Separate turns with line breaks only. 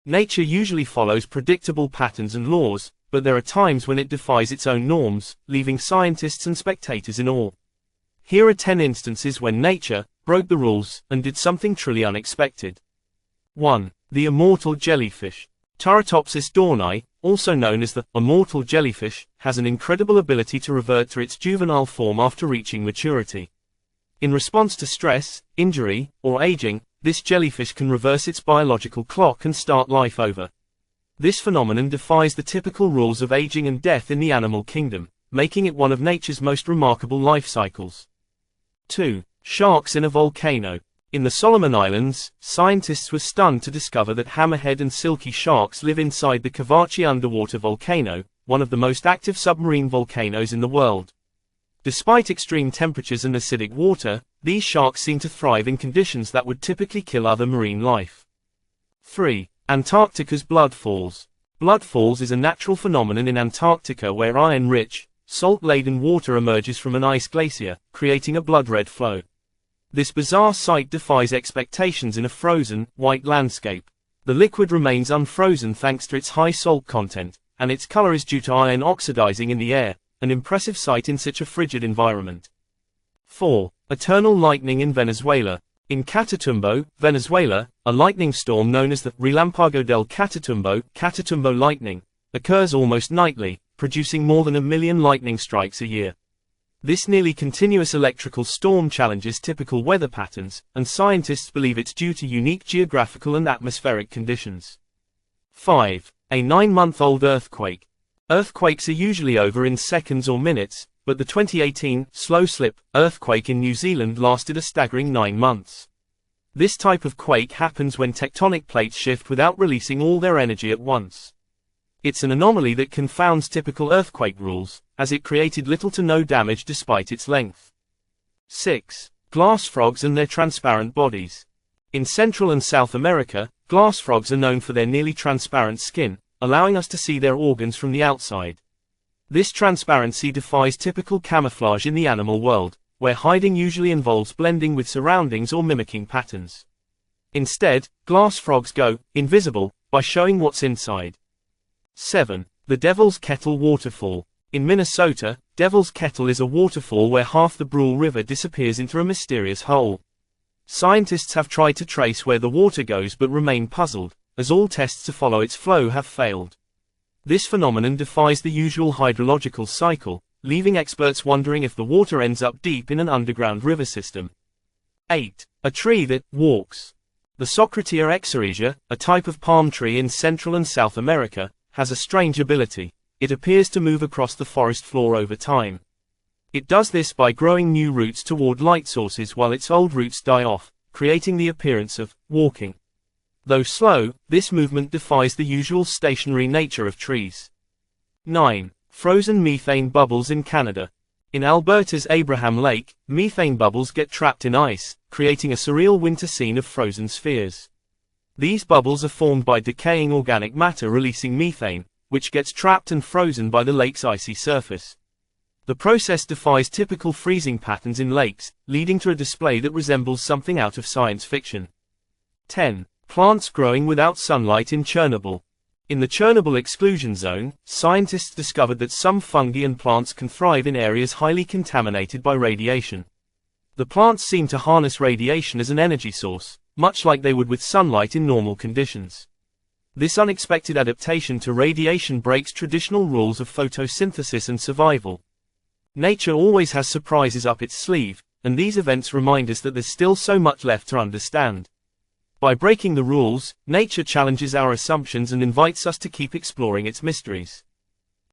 Nature usually follows predictable patterns and laws, but there are times when it defies its own norms, leaving scientists and spectators in awe. Here are 10 instances when nature broke the rules and did something truly unexpected. 1. The immortal jellyfish. Turritopsis dohrnii, also known as the immortal jellyfish, has an incredible ability to revert to its juvenile form after reaching maturity. In response to stress, injury, or aging, this jellyfish can reverse its biological clock and start life over. This phenomenon defies the typical rules of aging and death in the animal kingdom, making it one of nature's most remarkable life cycles. 2. Sharks in a volcano. In the Solomon Islands, scientists were stunned to discover that hammerhead and silky sharks live inside the Kavachi underwater volcano, one of the most active submarine volcanoes in the world. Despite extreme temperatures and acidic water, these sharks seem to thrive in conditions that would typically kill other marine life. 3. Antarctica's blood falls. Blood falls is a natural phenomenon in Antarctica where iron-rich, salt-laden water emerges from an ice glacier, creating a blood-red flow. This bizarre sight defies expectations in a frozen, white landscape. The liquid remains unfrozen thanks to its high salt content, and its color is due to iron oxidizing in the air, an impressive sight in such a frigid environment. 4. Eternal lightning in Venezuela. In Catatumbo, Venezuela, a lightning storm known as the Relampago del Catatumbo lightning, occurs almost nightly, producing more than 1 million lightning strikes a year. This nearly continuous electrical storm challenges typical weather patterns, and scientists believe it's due to unique geographical and atmospheric conditions. 5. A 9-month-old earthquake. Earthquakes are usually over in seconds or minutes, but the 2018 slow slip earthquake in New Zealand lasted a staggering 9 months. This type of quake happens when tectonic plates shift without releasing all their energy at once. It's an anomaly that confounds typical earthquake rules, as it created little to no damage despite its length. 6. Glass frogs and their transparent bodies. In Central and South America, glass frogs are known for their nearly transparent skin, allowing us to see their organs from the outside. This transparency defies typical camouflage in the animal world, where hiding usually involves blending with surroundings or mimicking patterns. Instead, glass frogs go invisible by showing what's inside. 7. The Devil's Kettle Waterfall. In Minnesota, Devil's Kettle is a waterfall where half the Brule River disappears into a mysterious hole. Scientists have tried to trace where the water goes but remain puzzled, as all tests to follow its flow have failed. This phenomenon defies the usual hydrological cycle, leaving experts wondering if the water ends up deep in an underground river system. 8. A tree that walks. The Socratia exoresia, a type of palm tree in Central and South America, has a strange ability. It appears to move across the forest floor over time. It does this by growing new roots toward light sources while its old roots die off, creating the appearance of walking. Though slow, this movement defies the usual stationary nature of trees. 9. Frozen methane bubbles in Canada. In Alberta's Abraham Lake, methane bubbles get trapped in ice, creating a surreal winter scene of frozen spheres. These bubbles are formed by decaying organic matter releasing methane, which gets trapped and frozen by the lake's icy surface. The process defies typical freezing patterns in lakes, leading to a display that resembles something out of science fiction. 10. Plants growing without sunlight in Chernobyl. In the Chernobyl exclusion zone, scientists discovered that some fungi and plants can thrive in areas highly contaminated by radiation. The plants seem to harness radiation as an energy source, much like they would with sunlight in normal conditions. This unexpected adaptation to radiation breaks traditional rules of photosynthesis and survival. Nature always has surprises up its sleeve, and these events remind us that there's still so much left to understand. By breaking the rules, nature challenges our assumptions and invites us to keep exploring its mysteries.